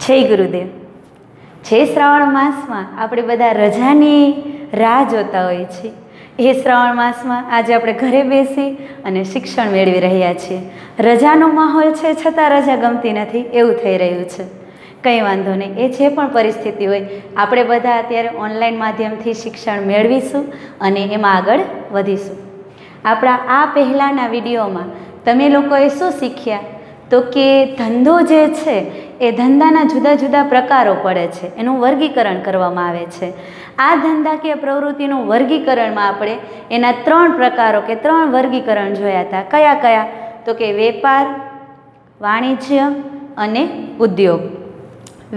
જય ગુરુદેવ। જે શ્રાવણ માસમાં આપણે બધા રજાની રાહ જોતા હોઈએ છીએ, એ શ્રાવણ માસમાં આજે આપણે ઘરે બેસી અને શિક્ષણ મેળવી રહ્યા છીએ। રજાનો માહોલ છે છતાં રજા ગમતી નથી એવું થઈ રહ્યું છે। કંઈ વાંધો નહીં, એ જે પણ પરિસ્થિતિ હોય આપણે બધા અત્યારે ઓનલાઈન માધ્યમથી શિક્ષણ મેળવીશું અને એમાં આગળ વધીશું। આપણા આ પહેલાંના વિડીયોમાં તમે લોકોએ શું શીખ્યા? તો કે ધંધો જે છે એ ધંધાના જુદા જુદા પ્રકારો પડે છે, એનું વર્ગીકરણ કરવામાં આવે છે। આ ધંધાકીય પ્રવૃત્તિનું વર્ગીકરણમાં આપણે એના 3 પ્રકારો કે 3 વર્ગીકરણ જોયા હતા। કયા કયા? તો કે વેપાર, વાણિજ્ય અને ઉદ્યોગ।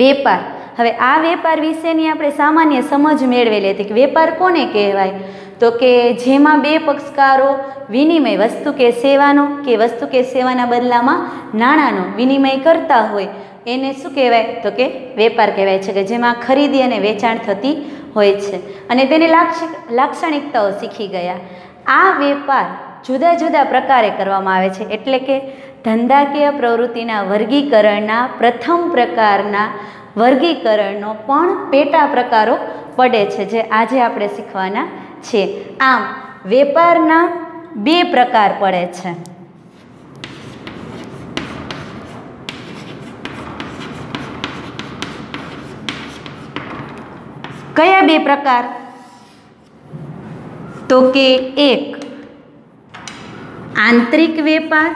વેપાર, હવે આ વેપાર વિશેની આપણે સામાન્ય સમજ મેળવેલી હતી કે વેપાર કોને કહેવાય? તો કે જેમાં બે પક્ષકારો વિનિમય વસ્તુ કે સેવાનો કે વસ્તુ કે સેવાના બદલામાં નાણાંનો વિનિમય કરતા હોય એને શું કહેવાય? તો કે વેપાર કહેવાય છે, કે જેમાં ખરીદી અને વેચાણ થતી હોય છે અને તેની લાક્ષણિકતાઓ શીખી ગયા। આ વેપાર જુદા જુદા પ્રકારે કરવામાં આવે છે, એટલે કે ધંધાકીય પ્રવૃત્તિના વર્ગીકરણના પ્રથમ પ્રકારના વર્ગીકરણનો પણ પેટા પ્રકારો પડે છે, જે આજે આપણે શીખવાના છે। આમ વેપારના 2 પ્રકાર પડે છે। કયા 2 પ્રકાર? તો કે એક આંતરિક વેપાર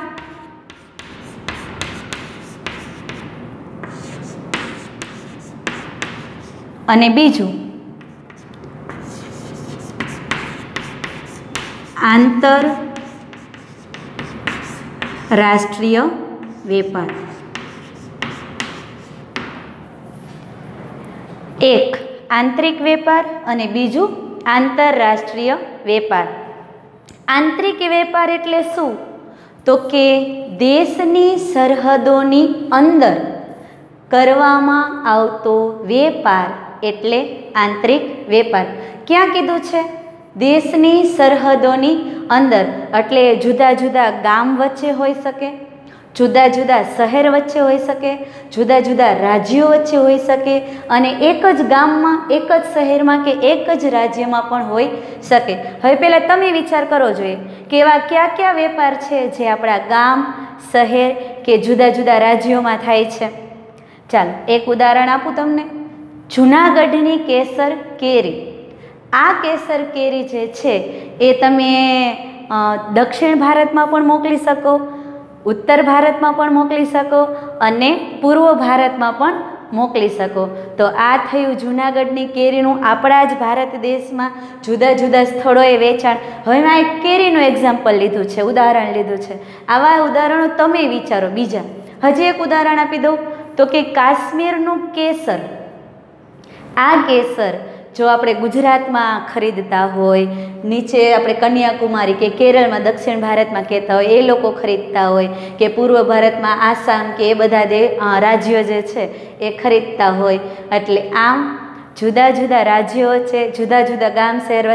અને બીજું આંતરરાષ્ટ્રીય વેપાર। એક આંતરિક વેપાર અને બીજું આંતરરાષ્ટ્રીય વેપાર। આંતરિક વેપાર એટલે શું? તો કે દેશની સરહદોની અંદર કરવામાં આવતો વેપાર એટલે આંતરિક વેપાર। ક્યાં કીધું છે? દેશની સરહદોની અંદર, એટલે જુદા જુદા ગામ વચ્ચે હોઈ શકે, જુદા જુદા શહેર વચ્ચે હોઈ શકે, જુદા જુદા રાજ્યો વચ્ચે હોઈ શકે અને એક જ ગામમાં, એક જ શહેરમાં કે એક જ રાજ્યમાં પણ હોઈ શકે। હવે પહેલાં તમે વિચાર કરવો જોઈએ કે એવા કયા કયા વેપાર છે જે આપણા ગામ, શહેર કે જુદા જુદા રાજ્યોમાં થાય છે। ચાલો એક ઉદાહરણ આપું તમને। જૂનાગઢની કેસર કેરી, આ કેસર કેરી જે છે એ તમે દક્ષિણ ભારતમાં પણ મોકલી શકો, ઉત્તર ભારતમાં પણ મોકલી શકો અને પૂર્વ ભારતમાં પણ મોકલી શકો। તો આ થયું જૂનાગઢની કેરીનું આપણા જ ભારત દેશમાં જુદા જુદા સ્થળોએ વેચાણ। હવે મેં એક કેરીનું એક્ઝામ્પલ લીધું છે, ઉદાહરણ લીધું છે। આવા ઉદાહરણો તમે વિચારો બીજા। હજી એક ઉદાહરણ આપી દઉં તો કે કાશ્મીરનું કેસર, આ કેસર જો આપણે ગુજરાતમાં ખરીદતા હોય, નીચે આપણે કન્યાકુમારી કે કેરળમાં દક્ષિણ ભારતમાં કહેતા હોય એ લોકો ખરીદતા હોય, કે પૂર્વ ભારતમાં આસામ કે એ બધા રાજ્યો જે છે એ ખરીદતા હોય, એટલે આમ જુદા જુદા રાજ્યો વચ્ચે, જુદા જુદા ગામ શહેર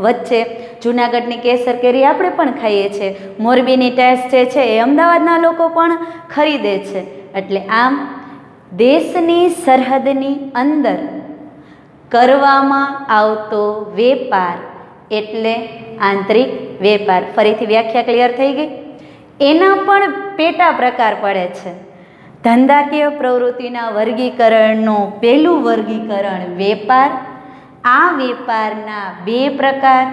વચ્ચે જૂનાગઢની કેસર કેરી આપણે પણ ખાઈએ છીએ, મોરબીની ટેસ્ટ જે છે એ અમદાવાદના લોકો પણ ખરીદે છે। એટલે આમ દેશની સરહદની અંદર કરવામાં આવતો વેપાર એટલે આંતરિક વેપાર। ફરીથી વ્યાખ્યા ક્લિયર થઈ ગઈ? એના પણ પેટા પ્રકાર પડે છે। ધંધાકીય પ્રવૃત્તિના વર્ગીકરણનું પહેલું વર્ગીકરણ વેપાર। આ વેપારના 2 પ્રકાર।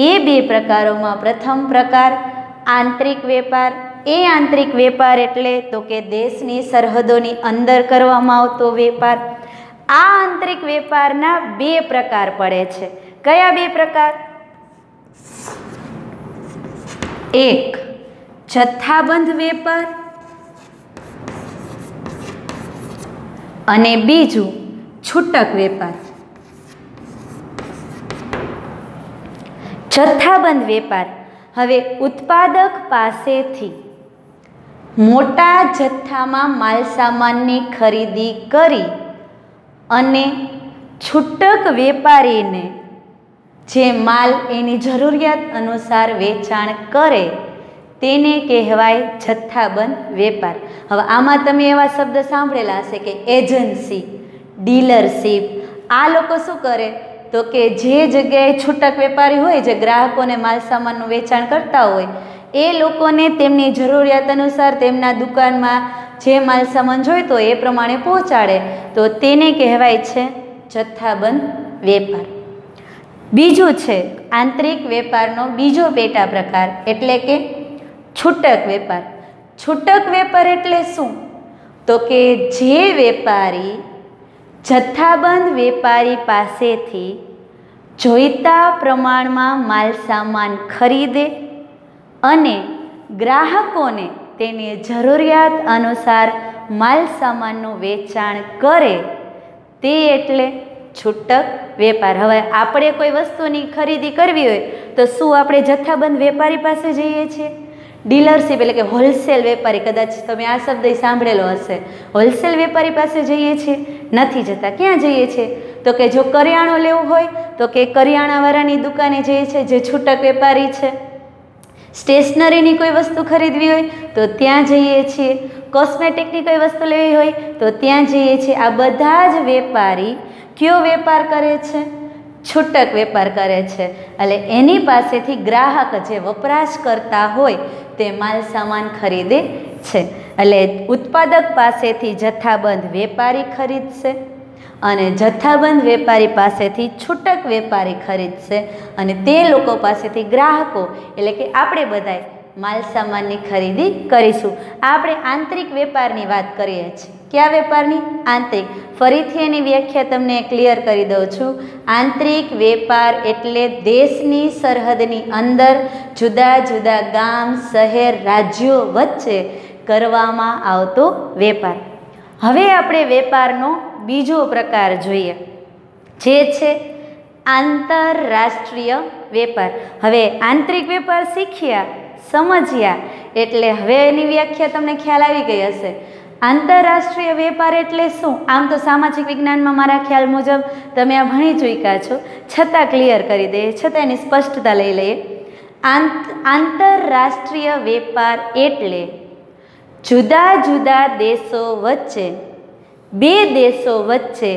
એ 2 પ્રકારોમાં પ્રથમ પ્રકાર આંતરિક વેપાર। એ આંતરિક વેપાર એટલે તો કે દેશની સરહદોની અંદર કરવામાં આવતો વેપાર। આ આંતરિક વેપારના 2 પ્રકાર પડે છે। કયા 2 પ્રકાર? એક જથ્થાબંધ વેપાર અને બીજું છૂટક વેપાર। જથ્થાબંધ વેપાર, હવે ઉત્પાદક પાસેથી મોટા જથ્થામાં માલસામાનની ખરીદી કરી અને છૂટક વેપારીને જે માલ એની જરૂરિયાત અનુસાર વેચાણ કરે તેને કહેવાય જથ્થાબંધ વેપાર. હવે આમાં તમે એવા શબ્દ સાંભળેલા હશે કે એજન્સી, ડીલરશીપ. આ લોકો શું કરે તો કે જે જગ્યાએ છૂટક વેપારી હોય, જે ગ્રાહકોને માલ સામાનનું વેચાણ કરતા હોય, એ લોકોને તેમની જરૂરિયાત અનુસાર તેમના દુકાનમાં જે માલ સામાન જોઈતો હોય એ પ્રમાણે પહોંચાડે, તો તેને કહેવાય છે જથ્થાબંધ વેપાર. બીજું છે આંતરિક વેપારનો બીજો પેટા પ્રકાર એટલે કે છૂટક વેપાર. છૂટક વેપાર એટલે શું તો કે જે વેપારી જથ્થાબંધ વેપારી પાસેથી જોઈતા પ્રમાણમાં માલ સામાન ખરીદે અને ગ્રાહકોને તેની જરૂરિયાત અનુસાર માલ સામાનનું વેચાણ કરે, તે એટલે છૂટક વેપાર. હવે આપણે કોઈ વસ્તુની ખરીદી કરવી હોય તો શું આપણે જથ્થાબંધ વેપારી પાસે જઈએ છીએ? ડીલરશીપ એટલે કે હોલસેલ વેપારી, કદાચ તમે આ શબ્દ સાંભળેલો હશે. હોલસેલ વેપારી પાસે જઈએ છીએ? નથી જતા. ક્યાં જઈએ છીએ તો કે જો કરિયાણું લેવું હોય તો કે કરિયાણાવાળાની દુકાને જઈએ છીએ, જે છૂટક વેપારી છે. સ્ટેશનરીની કોઈ વસ્તુ ખરીદવી હોય તો ત્યાં જઈએ છીએ. કોસ્મેટિકની કોઈ વસ્તુ લેવી હોય તો ત્યાં જઈએ છીએ. આ બધા જ વેપારી કયો વેપાર કરે છે? છૂટક વેપાર કરે છે. એટલે એની પાસેથી ગ્રાહક જે વપરાશ કરતા હોય તે માલ સામાન ખરીદે છે. એટલે ઉત્પાદક પાસેથી જથ્થાબંધ વેપારી ખરીદશે અને જથ્થાબંધ વેપારી પાસેથી છૂટક વેપારી ખરીદશે અને તે લોકો પાસેથી ગ્રાહકો એટલે કે આપણે બધાય માલ સામાનની ખરીદી કરીશું. આપણે આંતરિક વેપારની વાત કરીએ છીએ. કયા વેપારની? આંતરિક. ફરીથી એની વ્યાખ્યા તમને ક્લિયર કરી દઉં છું. આંતરિક વેપાર એટલે દેશની સરહદની અંદર જુદા જુદા ગામ, શહેર, રાજ્યો વચ્ચે કરવામાં આવતો વેપાર. હવે આપણે વેપારનો બીજો પ્રકાર જોઈએ, જે છે આંતરરાષ્ટ્રીય વેપાર. હવે આંતરિક વેપાર શીખ્યા, સમજ્યા એટલે હવે એની વ્યાખ્યા તમને ખ્યાલ આવી ગઈ હશે. આંતરરાષ્ટ્રીય વેપાર એટલે શું? આમ તો સામાજિક વિજ્ઞાનમાં મારા ખ્યાલ મુજબ તમે આ ભણી ચૂક્યા છો, છતાં ક્લિયર કરી દઈએ, છતાં એની સ્પષ્ટતા લઈ લઈએ. આંતરરાષ્ટ્રીય વેપાર એટલે જુદા જુદા દેશો વચ્ચે, બે દેશો વચ્ચે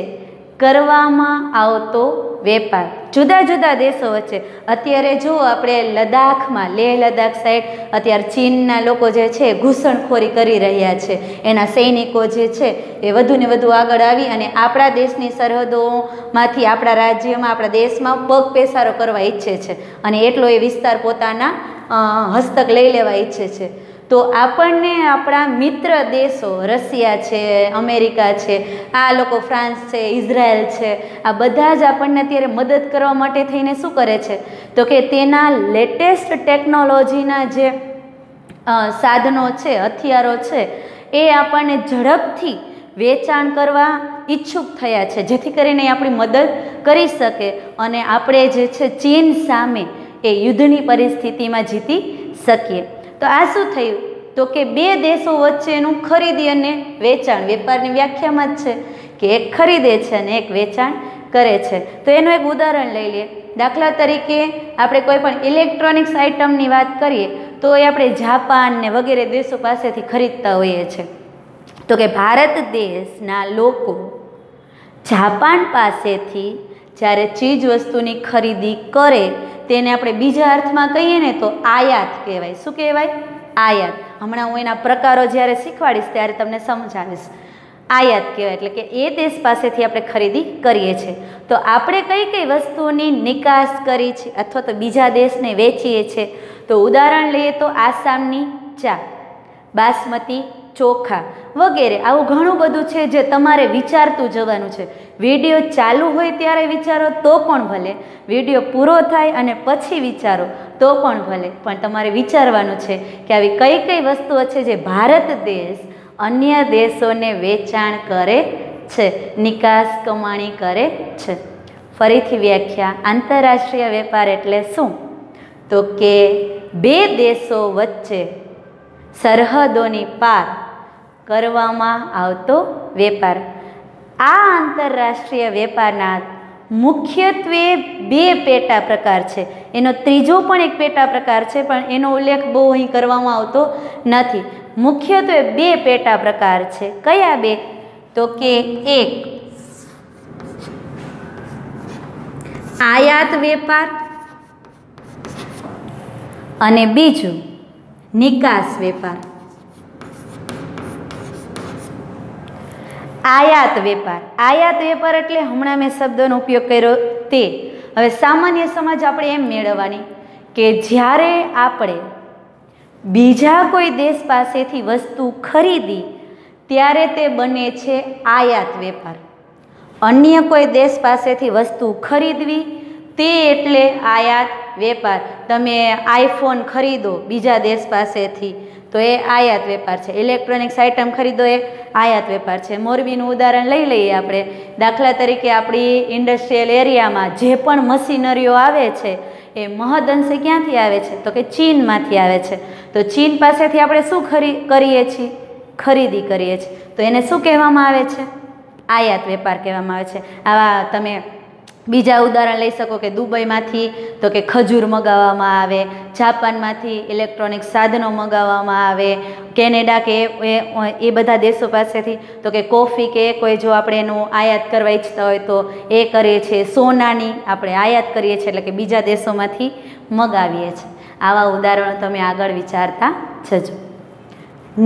કરવામાં આવતો વેપાર. જુદા જુદા દેશો વચ્ચે. અત્યારે જો આપણે લદ્દાખમાં, લેહ લદ્દાખ સાઈડ અત્યારે ચીનના લોકો જે છે ઘૂસણખોરી કરી રહ્યા છે. એના સૈનિકો જે છે એ વધુ ને વધુ આગળ આવી અને આપણા દેશની સરહદોમાંથી આપણા રાજ્યમાં, આપણા દેશમાં પગ પેસારો કરવા ઈચ્છે છે અને એટલો એ વિસ્તાર પોતાના હસ્તક લઈ લેવા ઈચ્છે છે. તો આપણને આપણા મિત્ર દેશો, રશિયા છે, અમેરિકા છે, આ લોકો ફ્રાન્સ છે, ઇઝરાયલ છે, આ બધા જ આપણને અત્યારે મદદ કરવા માટે થઈને શું કરે છે તો કે તેના લેટેસ્ટ ટેકનોલોજીના જે સાધનો છે, હથિયારો છે, એ આપણને ઝડપથી વેચાણ કરવા ઈચ્છુક થયા છે, જેથી કરીને આપણી મદદ કરી શકે અને આપણે જે છે ચીન સામે એ યુદ્ધની પરિસ્થિતિમાં જીતી શકીએ. તો આ શું થયું તો કે બે દેશો વચ્ચેનું ખરીદી અને વેચાણ, વેપારની વ્યાખ્યામાં જ છે કે એક ખરીદે છે અને એક વેચાણ કરે છે. તો એનું એક ઉદાહરણ લઈ લઈએ. દાખલા તરીકે આપણે કોઈ પણ ઇલેક્ટ્રોનિક્સ આઇટમની વાત કરીએ તો એ આપણે જાપાન ને વગેરે દેશો પાસેથી ખરીદતા હોઈએ છીએ. તો કે ભારત દેશના લોકો જાપાન પાસેથી જ્યારે ચીજ વસ્તુની ખરીદી કરે તેને આપણે બીજા અર્થમાં કહીએ ને તો આયાત કહેવાય. શું કહેવાય? આયાત. હમણાં હું એના પ્રકારો જ્યારે શીખવાડીશ ત્યારે તમને સમજાવીશ. આયાત કહેવાય એટલે કે એ દેશ પાસેથી આપણે ખરીદી કરીએ છીએ. તો આપણે કઈ કઈ વસ્તુઓની નિકાસ કરી છે અથવા તો બીજા દેશને વેચીએ છીએ તો ઉદાહરણ લઈએ તો આસામની ચા, બાસમતી ચોખા વગેરે. આવું ઘણું બધું છે જે તમારે વિચારતું જવાનું છે. વિડીયો ચાલુ હોય ત્યારે વિચારો તો પણ ભલે, વિડીયો પૂરો થાય અને પછી વિચારો તો પણ ભલે, પણ તમારે વિચારવાનું છે કે આવી કઈ કઈ વસ્તુઓ છે જે ભારત દેશ અન્ય દેશોને વેચાણ કરે છે, નિકાસ કમાણી કરે છે. ફરીથી વ્યાખ્યા. આંતરરાષ્ટ્રીય વેપાર એટલે શું તો કે બે દેશો વચ્ચે સરહદોની પાર કરવામાં આવતો વેપાર. આ આંતરરાષ્ટ્રીય વેપારના મુખ્યત્વે બે પેટા પ્રકાર છે. એનો ત્રીજો પણ એક પેટા પ્રકાર છે, પણ એનો ઉલ્લેખ બહુ અહીં કરવામાં આવતો નથી. મુખ્યત્વે બે પેટા પ્રકાર છે. કયા બે? તો કે એક આયાત વેપાર અને બીજું નિકાસ વેપાર. આયાત વેપાર. આયાત વેપાર એટલે હમણાં મેં શબ્દનો ઉપયોગ કર્યો તે. હવે સામાન્ય સમજ આપણે એમ મેળવવાની કે જ્યારે આપણે બીજા કોઈ દેશ પાસેથી વસ્તુ ખરીદી ત્યારે તે બને છે આયાત વેપાર. અન્ય કોઈ દેશ પાસેથી વસ્તુ ખરીદવી તે એટલે આયાત વેપાર. તમે આઈફોન ખરીદો બીજા દેશ પાસેથી તો એ આયાત વેપાર છે. ઇલેક્ટ્રોનિક્સ આઇટમ ખરીદો એ આયાત વેપાર છે. મોરબીનું ઉદાહરણ લઈ લઈએ આપણે. દાખલા તરીકે આપણી ઇન્ડસ્ટ્રીયલ એરિયામાં જે પણ મશીનરીઓ આવે છે એ મહદઅંશે ક્યાંથી આવે છે? તો કે ચીનમાંથી આવે છે. તો ચીન પાસેથી આપણે શું કરીએ છીએ? ખરીદી કરીએ છીએ. તો એને શું કહેવામાં આવે છે? આયાત વેપાર કહેવામાં આવે છે. આવા તમે બીજા ઉદાહરણ લઈ શકો કે દુબઈમાંથી તો કે ખજૂર મંગાવવામાં આવે, જાપાનમાંથી ઇલેક્ટ્રોનિક સાધનો મંગાવવામાં આવે, કેનેડા કે એ બધા દેશો પાસેથી તો કે કોફી કે કોઈ જો આપણે એનું આયાત કરવા ઈચ્છતા હોય તો એ કરીએ છીએ. સોનાની આપણે આયાત કરીએ છીએ એટલે કે બીજા દેશોમાંથી મંગાવીએ છીએ. આવા ઉદાહરણો તમે આગળ વિચારતા જજો.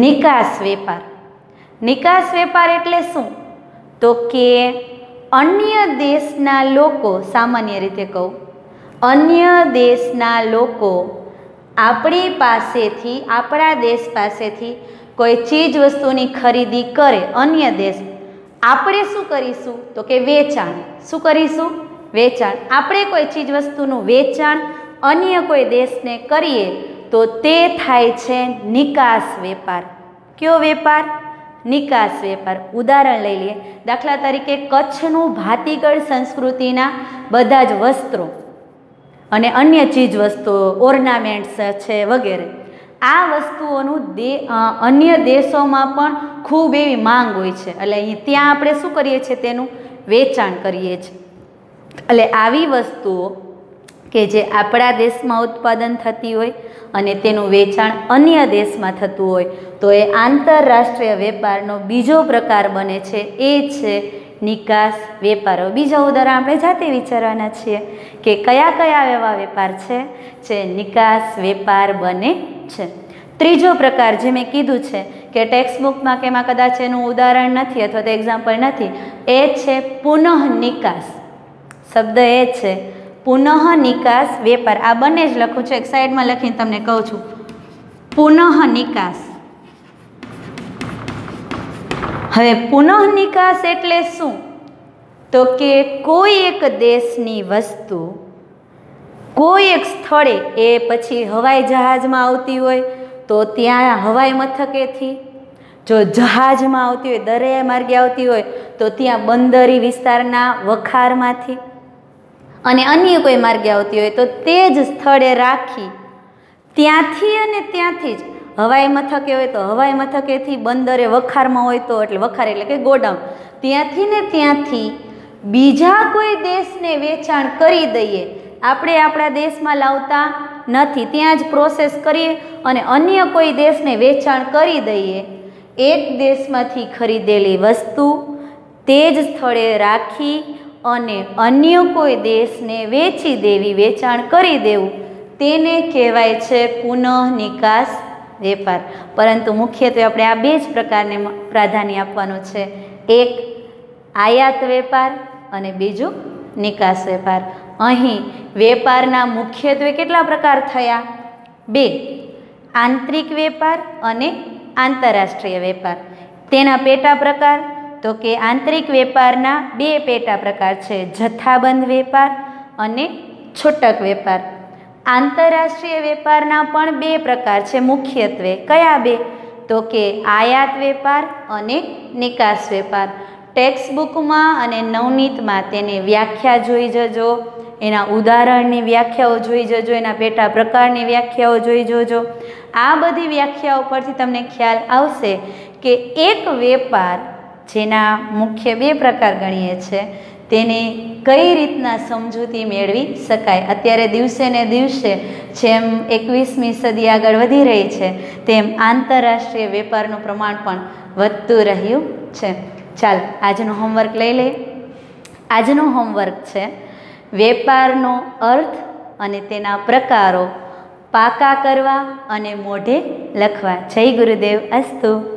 નિકાસ વેપાર. નિકાસ વેપાર એટલે શું? તો કે અન્ય દેશના લોકો, સામાન્ય રીતે કહું, અન્ય દેશના લોકો આપણી પાસેથી, આપણા દેશ પાસેથી કોઈ ચીજ વસ્તુની ખરીદી કરે અન્ય દેશ, આપણે શું કરીશું? તો કે વેચાણ. શું કરીશું? વેચાણ. આપણે કોઈ ચીજ વસ્તુનું વેચાણ અન્ય કોઈ દેશને કરીએ તો તે થાય છે નિકાસ વેપાર. કયો વેપાર? નિકાસ વેપાર. ઉદાહરણ લઈ લઈએ. દાખલા તરીકે કચ્છનું ભાતીગળ સંસ્કૃતિના બધા જ વસ્ત્રો અને અન્ય ચીજ વસ્તુઓ, ઓર્નામેન્ટ્સ છે વગેરે, આ વસ્તુઓનું અન્ય દેશોમાં પણ ખૂબ એવી માંગ હોય છે. એટલે અહીં ત્યાં આપણે શું કરીએ છીએ? તેનું વેચાણ કરીએ છીએ. એટલે આવી વસ્તુઓ કે જે આપણા દેશમાં ઉત્પાદન થતી હોય અને તેનું વેચાણ અન્ય દેશમાં થતું હોય તો એ આંતરરાષ્ટ્રીય વેપારનો બીજો પ્રકાર બને છે. એ છે નિકાસ વેપાર. બીજા ઉદાહરણ આપણે જાતે વિચારવાના છીએ કે કયા કયા એવા વેપાર છે જે નિકાસ વેપાર બને છે. ત્રીજો પ્રકાર જે મેં કીધું છે કે ટેક્સ્ટબુકમાં કે એમાં કદાચ એનું ઉદાહરણ નથી અથવા તો એક્ઝામ્પલ નથી, એ છે પુનઃ નિકાસ. શબ્દ એ છે પુનઃ નિકાસ વેપાર. આ બંને જ લખું છું, એક સાઈડમાં લખીને તમને કહું છું. પુનઃ નિકાસ. હવે પુનઃ નિકાસ એટલે શું? તો કે કોઈ એક દેશની વસ્તુ કોઈ એક સ્થળે, એ પછી હવાઈ જહાજમાં આવતી હોય તો ત્યાં હવાઈ મથકેથી, જો જહાજમાં આવતી હોય, દરિયા માર્ગે આવતી હોય તો ત્યાં બંદરી વિસ્તારના વખારમાંથી, અને અન્ય કોઈ માર્ગે આવતી હોય તો તે જ સ્થળે રાખી ત્યાંથી અને ત્યાંથી જ હવાઈ મથકે હોય તો હવાઈ મથકેથી, બંદરે વખારમાં હોય તો એટલે વખાર એટલે કે ગોડાઉન, ત્યાંથી ને ત્યાંથી બીજા કોઈ દેશને વેચાણ કરી દઈએ. આપણે આપણા દેશમાં લાવતા નથી, ત્યાં જ પ્રોસેસ કરીએ અને અન્ય કોઈ દેશને વેચાણ કરી દઈએ. એક દેશમાંથી ખરીદેલી વસ્તુ તે જ સ્થળે રાખી અને અન્ય કોઈ દેશને વેચી દેવી, વેચાણ કરી દેવું, તેને કહેવાય છે પુનઃ નિકાસ વેપાર. પરંતુ મુખ્યત્વે આપણે આ બે જ પ્રકારને પ્રાધાન્ય આપવાનું છે. એક આયાત વેપાર અને બીજું નિકાસ વેપાર. અહીં વેપારના મુખ્યત્વે કેટલા પ્રકાર થયા? બે. આંતરિક વેપાર અને આંતરરાષ્ટ્રીય વેપાર. તેના પેટા પ્રકાર તો કે આંતરિક વેપારના બે પેટા પ્રકાર છે, જથ્થાબંધ વેપાર અને છૂટક વેપાર. આંતરરાષ્ટ્રીય વેપારના પણ બે પ્રકાર છે મુખ્યત્વે. કયા બે? તો કે આયાત વેપાર અને નિકાસ વેપાર. ટેક્સ્ટબુકમાં અને નવનીતમાં તેની વ્યાખ્યા જોઈ જજો, એના ઉદાહરણની વ્યાખ્યાઓ જોઈ જજો, એના પેટા પ્રકારની વ્યાખ્યાઓ જોઈ જોજો. આ બધી વ્યાખ્યાઓ પરથી તમને ખ્યાલ આવશે કે એક વેપાર, જેના મુખ્ય બે પ્રકાર ગણીએ છીએ, તેને કઈ રીતના સમજૂતી મેળવી શકાય. અત્યારે દિવસે ને દિવસે જેમ 21મી સદી આગળ વધી રહી છે તેમ આંતરરાષ્ટ્રીય વેપારનું પ્રમાણ પણ વધતું રહ્યું છે. ચાલ આજનું હોમવર્ક લઈ લઈએ. આજનું હોમવર્ક છે વેપારનો અર્થ અને તેના પ્રકારો પાકા કરવા અને મોઢે લખવા. જય ગુરુદેવ. અસ્તુ.